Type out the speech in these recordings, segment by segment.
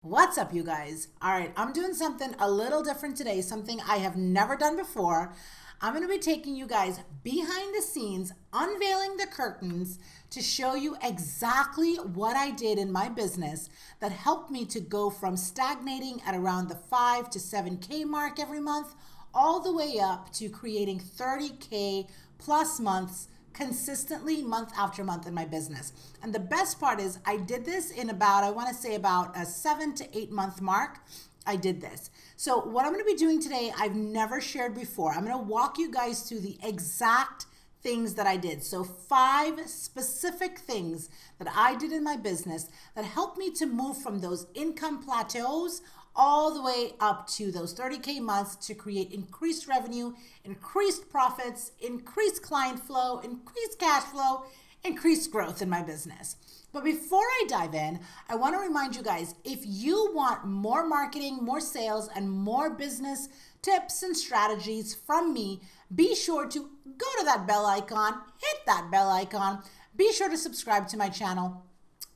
What's up, you guys? All right, I'm doing something a little different today, something I have never done before. I'm going to be taking you guys behind the scenes, unveiling the curtains to show you exactly what I did in my business that helped me to go from stagnating at around the 5 to 7K mark every month, all the way up to creating 30K plus months consistently month after month in my business. And the best part is I did this in about, I want to say about a 7 to 8 month mark. I did this. So what I'm going to be doing today, I've never shared before. I'm going to walk you guys through the exact things that I did. So 5 specific things that I did in my business that helped me to move from those income plateaus all the way up to those 30K months to create increased revenue, increased profits, increased client flow, increased cash flow, increased growth in my business. But before I dive in, I want to remind you guys, if you want more marketing, more sales, and more business tips and strategies from me, be sure to go to that bell icon, hit that bell icon, be sure to subscribe to my channel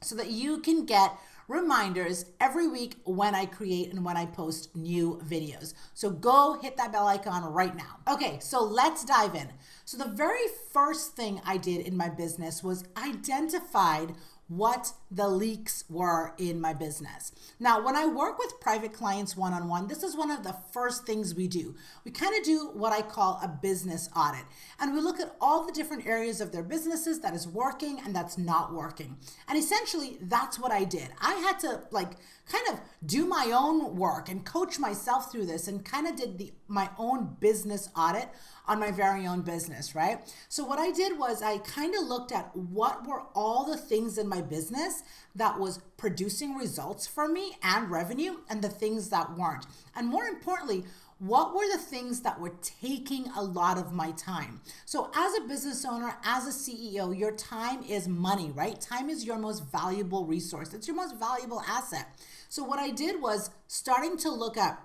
so that you can get reminders every week when I create and when I post new videos. So go hit that bell icon right now. Okay, so let's dive in. So the very first thing I did in my business was identified what the leaks were in my business. Now, when I work with private clients one-on-one, this is one of the first things we do. We kind of do what I call a business audit. And we look at all the different areas of their businesses that is working and that's not working. And essentially, that's what I did. I had to kind of do my own work and coach myself through this and kind of did my own business audit on my very own business, right? So what I did was I kind of looked at what were all the things in my business that was producing results for me and revenue and the things that weren't. And more importantly, what were the things that were taking a lot of my time? So as a business owner, as a CEO, your time is money, right? Time is your most valuable resource. It's your most valuable asset. So what I did was starting to look at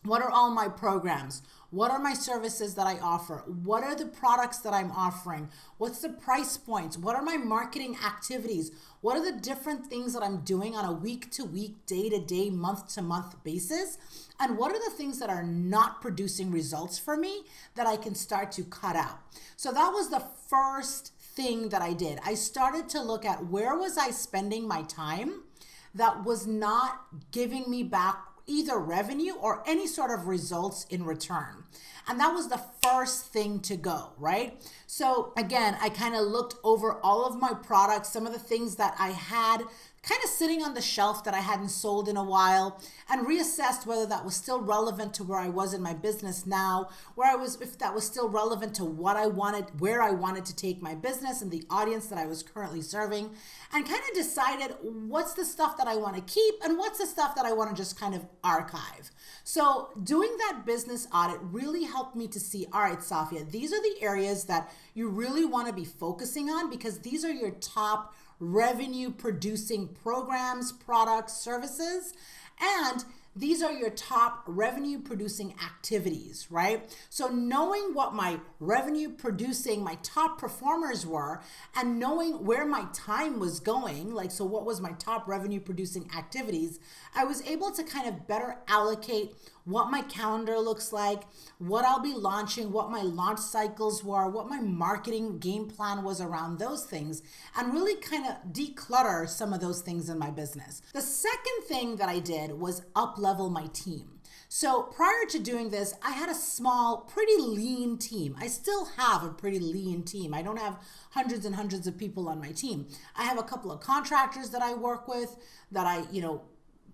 what are all my programs? What are my services that I offer? What are the products that I'm offering? What's the price points? What are my marketing activities? What are the different things that I'm doing on a week-to-week, day-to-day, month-to-month basis? And what are the things that are not producing results for me that I can start to cut out? So that was the first thing that I did. I started to look at where was I spending my time that was not giving me back either revenue or any sort of results in return. And that was the first thing to go, right? So again, I kind of looked over all of my products, some of the things that I had kind of sitting on the shelf that I hadn't sold in a while, and reassessed whether that was still relevant to where I was in my business now, if that was still relevant to what I wanted, where I wanted to take my business and the audience that I was currently serving, and kind of decided what's the stuff that I want to keep and what's the stuff that I want to just kind of archive. So doing that business audit really helped me to see, all right, Safia, these are the areas that you really want to be focusing on because these are your top revenue producing programs, products, services, and these are your top revenue producing activities, right? So knowing what my revenue producing, my top performers were, and knowing where my time was going, so what was my top revenue producing activities, I was able to kind of better allocate what my calendar looks like, what I'll be launching, what my launch cycles were, what my marketing game plan was around those things, and really kind of declutter some of those things in my business. The second thing that I did was uplevel my team. So prior to doing this, I had a small, pretty lean team. I still have a pretty lean team. I don't have hundreds and hundreds of people on my team. I have a couple of contractors that I work with that I,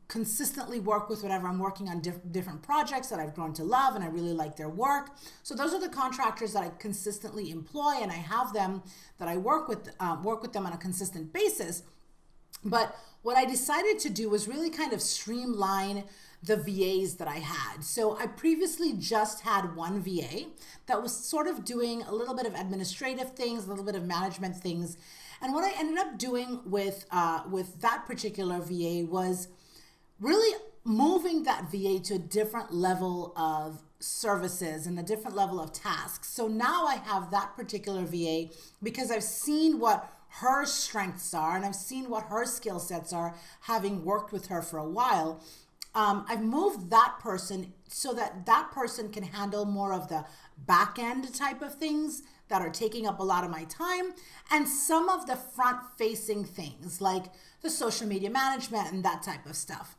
consistently work with whenever I'm working on different projects that I've grown to love and I really like their work. So those are the contractors that I consistently employ, and I have them that I work with them on a consistent basis. But what I decided to do was really kind of streamline the VAs that I had. So I previously just had one VA that was sort of doing a little bit of administrative things, a little bit of management things. And what I ended up doing with that particular VA was really moving that VA to a different level of services and a different level of tasks. So now I have that particular VA because I've seen what her strengths are, and I've seen what her skill sets are, having worked with her for a while. I've moved that person so that that person can handle more of the back end type of things that are taking up a lot of my time, and some of the front facing things like the social media management and that type of stuff.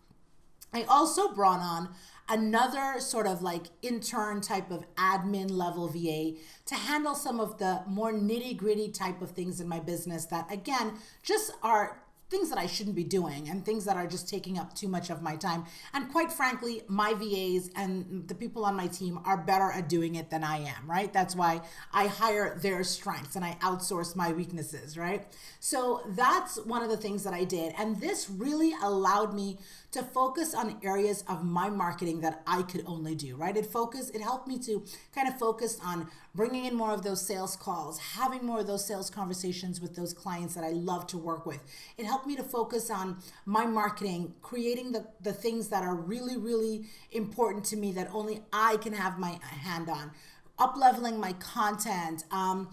I also brought on another sort of like intern type of admin level VA to handle some of the more nitty gritty type of things in my business that, again, just are things that I shouldn't be doing and things that are just taking up too much of my time. And quite frankly, my VAs and the people on my team are better at doing it than I am, right? That's why I hire their strengths and I outsource my weaknesses, right? So that's one of the things that I did. And this really allowed me to focus on areas of my marketing that I could only do, right? It helped me to kind of focus on bringing in more of those sales calls, having more of those sales conversations with those clients that I love to work with. It helped me to focus on my marketing, creating the things that are really, really important to me that only I can have my hand on. Up-leveling my content, and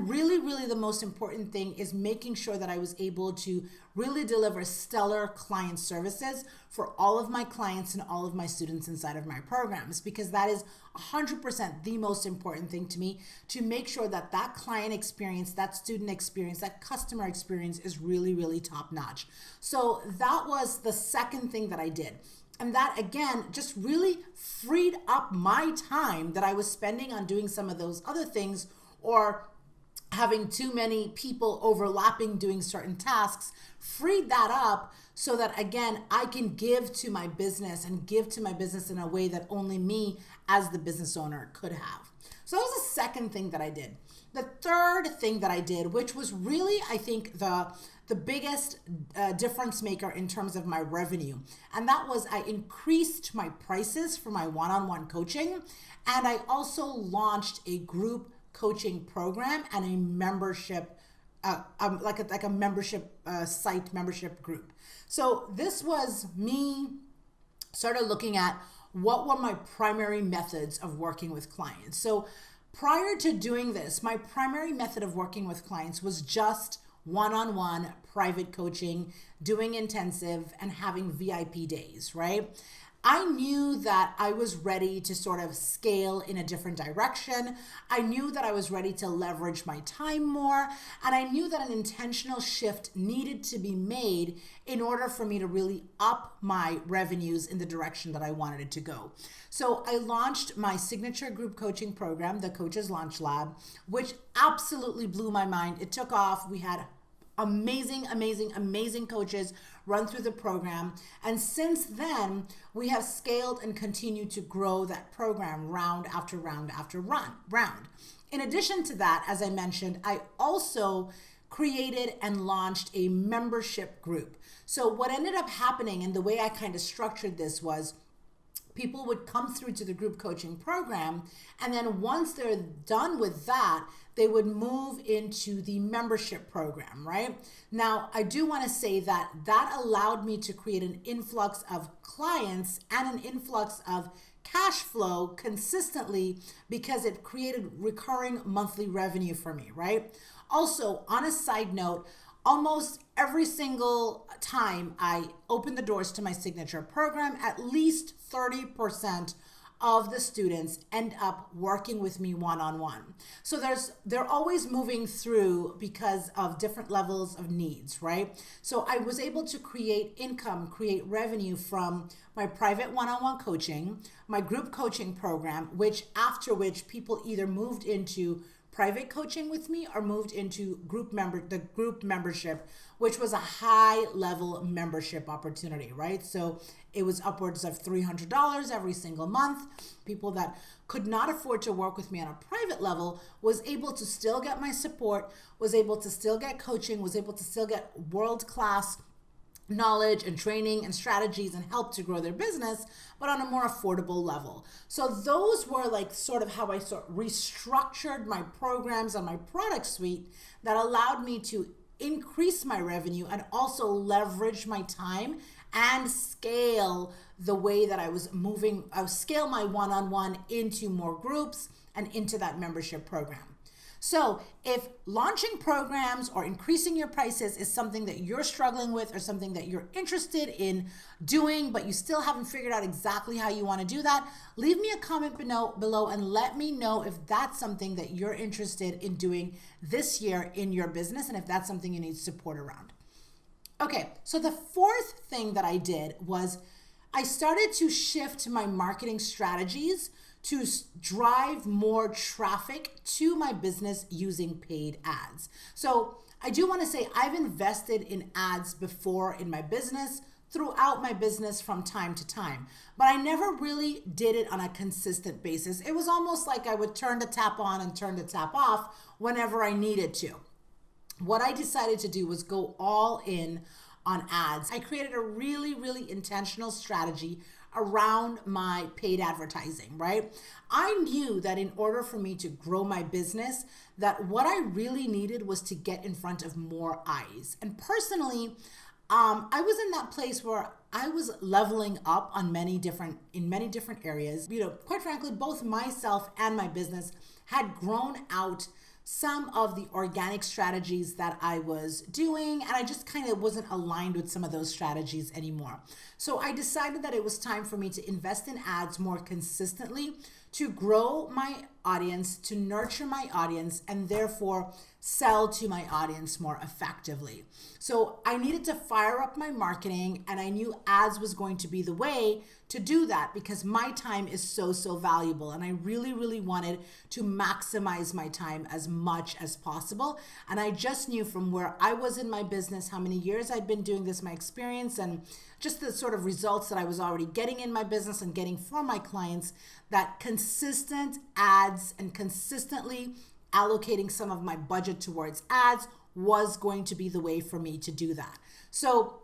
really, really the most important thing is making sure that I was able to really deliver stellar client services for all of my clients and all of my students inside of my programs, because that is 100% the most important thing to me, to make sure that that client experience, that student experience, that customer experience is really, really top notch. So that was the second thing that I did. And that, again, just really freed up my time that I was spending on doing some of those other things, or having too many people overlapping doing certain tasks, freed that up so that, again, I can give to my business and give to my business in a way that only me as the business owner could have. So that was the second thing that I did. The third thing that I did, which was really, I think, the biggest difference maker in terms of my revenue. And that was I increased my prices for my one-on-one coaching. And I also launched a group coaching program and a membership, like a membership site membership group. So this was me sort of looking at what were my primary methods of working with clients. So prior to doing this, my primary method of working with clients was just one-on-one private coaching, doing intensive and having VIP days, right? I knew that I was ready to sort of scale in a different direction. I knew that I was ready to leverage my time more. And I knew that an intentional shift needed to be made in order for me to really up my revenues in the direction that I wanted it to go. So I launched my signature group coaching program, the Coaches Launch Lab, which absolutely blew my mind. It took off. We had amazing coaches run through the program. And since then, we have scaled and continued to grow that program round after round after round. In addition to that, as I mentioned, I also created and launched a membership group. So what ended up happening, and the way I kind of structured this, was people would come through to the group coaching program, and then once they're done with that, they would move into the membership program, right? Now, I do want to say that that allowed me to create an influx of clients and an influx of cash flow consistently, because it created recurring monthly revenue for me, right? Also, on a side note, almost every single time I open the doors to my signature program, at least 30% of the students end up working with me one-on-one. So they're always moving through because of different levels of needs, right? So I was able to create income, create revenue from my private one-on-one coaching, my group coaching program, after which people either moved into private coaching with me or moved into the group membership, which was a high level membership opportunity, right? So it was upwards of $300 every single month. People that could not afford to work with me on a private level was able to still get my support, was able to still get coaching, was able to still get world-class knowledge and training and strategies and help to grow their business, but on a more affordable level. So those were like sort of how I restructured my programs and my product suite that allowed me to increase my revenue and also leverage my time and scale the way that I was moving. I would scale my one-on-one into more groups and into that membership program. So if launching programs or increasing your prices is something that you're struggling with or something that you're interested in doing, but you still haven't figured out exactly how you want to do that, leave me a comment below and let me know if that's something that you're interested in doing this year in your business and if that's something you need support around. Okay, so the fourth thing that I did was I started to shift my marketing strategies to drive more traffic to my business using paid ads. So I do want to say I've invested in ads before in my business, throughout my business from time to time, but I never really did it on a consistent basis. It was almost like I would turn the tap on and turn the tap off whenever I needed to. What I decided to do was go all in on ads. I created a really, really intentional strategy around my paid advertising, right? I knew that in order for me to grow my business, that what I really needed was to get in front of more eyes. And personally, I was in that place where I was leveling up in many different areas. Quite frankly, both myself and my business had grown out some of the organic strategies that I was doing, and I just kind of wasn't aligned with some of those strategies anymore. So I decided that it was time for me to invest in ads more consistently to grow my audience, to nurture my audience, and therefore sell to my audience more effectively. So I needed to fire up my marketing, and I knew ads was going to be the way to do that because my time is so valuable, and I really, really wanted to maximize my time as much as possible. And I just knew from where I was in my business, how many years I'd been doing this, my experience, and just the sort of results that I was already getting in my business and getting for my clients, that consistent ads and consistently allocating some of my budget towards ads was going to be the way for me to do that. So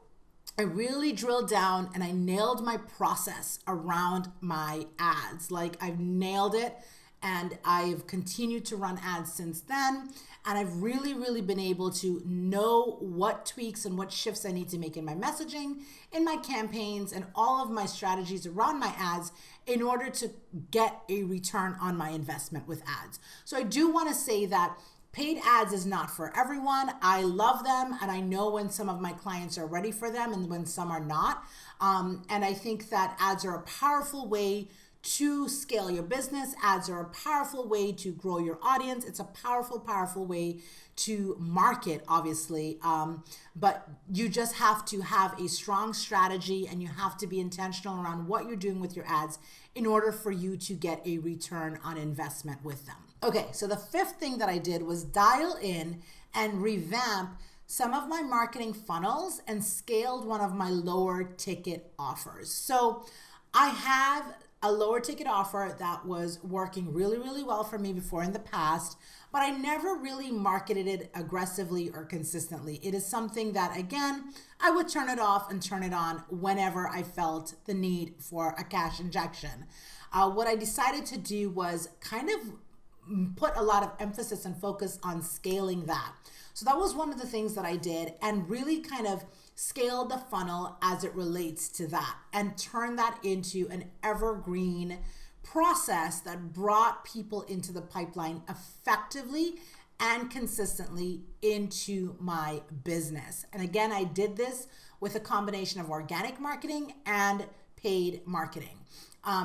I really drilled down and I nailed my process around my ads. Like I've nailed it, and I've continued to run ads since then. And I've really, really been able to know what tweaks and what shifts I need to make in my messaging, in my campaigns, and all of my strategies around my ads in order to get a return on my investment with ads. So I do want to say that paid ads is not for everyone. I love them, and I know when some of my clients are ready for them and when some are not. And I think that ads are a powerful way to scale your business. Ads are a powerful way to grow your audience. It's a powerful way to market, obviously. But you just have to have a strong strategy, and you have to be intentional around what you're doing with your ads in order for you to get a return on investment with them. Okay, so the fifth thing that I did was dial in and revamp some of my marketing funnels and scaled one of my lower ticket offers. So I have a lower ticket offer that was working really, really well for me before in the past, but I never really marketed it aggressively or consistently. It is something that, again, I would turn it off and turn it on whenever I felt the need for a cash injection. What I decided to do was kind of put a lot of emphasis and focus on scaling that. So that was one of the things that I did, and really kind of scale the funnel as it relates to that and turn that into an evergreen process that brought people into the pipeline effectively and consistently into my business. And again, I did this with a combination of organic marketing and paid marketing.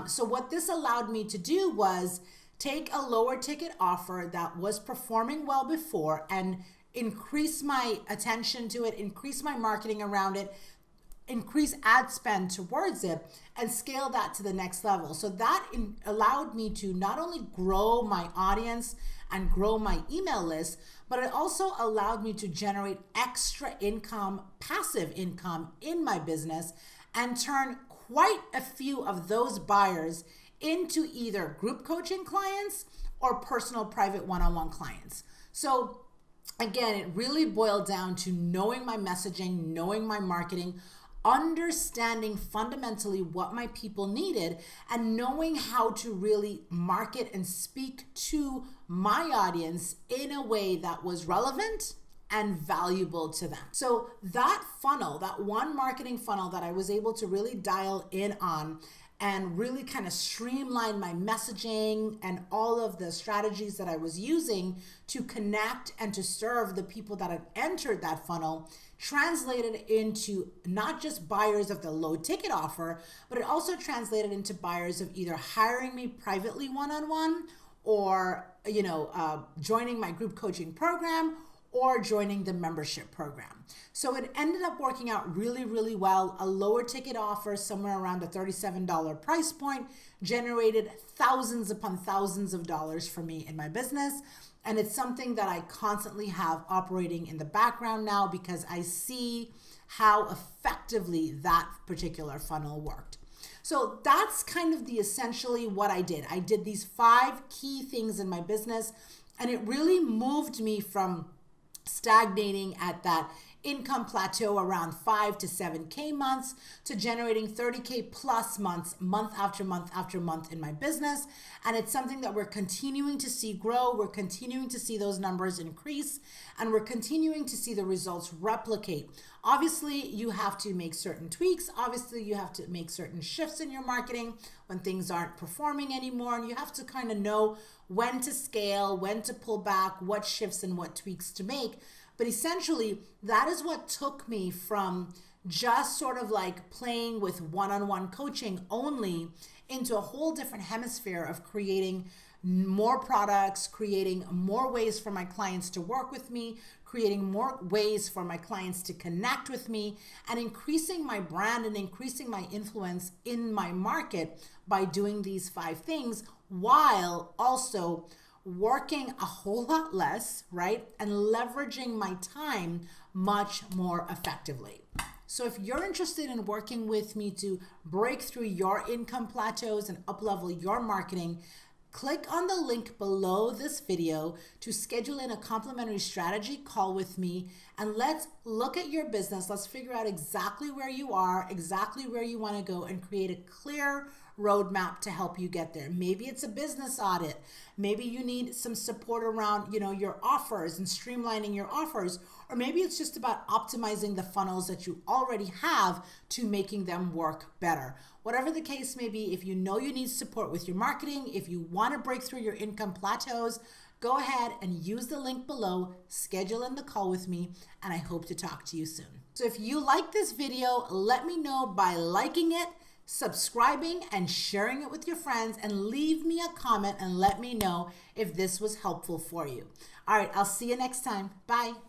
So what this allowed me to do was take a lower ticket offer that was performing well before and increase my attention to it, increase my marketing around it, increase ad spend towards it, and scale that to the next level. So that allowed me to not only grow my audience and grow my email list, but it also allowed me to generate extra income, passive income in my business, and turn quite a few of those buyers into either group coaching clients or personal private one-on-one clients. So again, it really boiled down to knowing my messaging, knowing my marketing, understanding fundamentally what my people needed, and knowing how to really market and speak to my audience in a way that was relevant and valuable to them. So that funnel, that one marketing funnel that I was able to really dial in on and really kind of streamline my messaging and all of the strategies that I was using to connect and to serve the people that had entered that funnel, translated into not just buyers of the low ticket offer, but it also translated into buyers of either hiring me privately one-on-one, or joining my group coaching program, or joining the membership program. So it ended up working out really, really well. A lower ticket offer, somewhere around a $37 price point, generated thousands upon thousands of dollars for me in my business. And it's something that I constantly have operating in the background now, because I see how effectively that particular funnel worked. So that's kind of essentially what I did. I did these 5 key things in my business, and it really moved me from stagnating at that income plateau around 5 to 7K months to generating 30K plus months, month after month after month in my business. And it's something that we're continuing to see grow. We're continuing to see those numbers increase, and we're continuing to see the results replicate. Obviously, you have to make certain tweaks. Obviously, you have to make certain shifts in your marketing when things aren't performing anymore. And you have to kind of know when to scale, when to pull back, what shifts and what tweaks to make. But essentially, that is what took me from just sort of like playing with one-on-one coaching only into a whole different hemisphere of creating more products, creating more ways for my clients to work with me, creating more ways for my clients to connect with me, and increasing my brand and increasing my influence in my market by doing these 5 things, while also working a whole lot less, right? And leveraging my time much more effectively. So if you're interested in working with me to break through your income plateaus and uplevel your marketing, click on the link below this video to schedule in a complimentary strategy call with me, and let's look at your business. Let's figure out exactly where you are, exactly where you want to go, and create a clear roadmap to help you get there. Maybe it's a business audit. Maybe you need some support around, your offers and streamlining your offers. Or maybe it's just about optimizing the funnels that you already have to making them work better. Whatever the case may be, if you know you need support with your marketing, if you want to break through your income plateaus, go ahead and use the link below, schedule in the call with me, and I hope to talk to you soon. So if you like this video, let me know by liking it, subscribing, and sharing it with your friends, and leave me a comment and let me know if this was helpful for you. All right, I'll see you next time. Bye.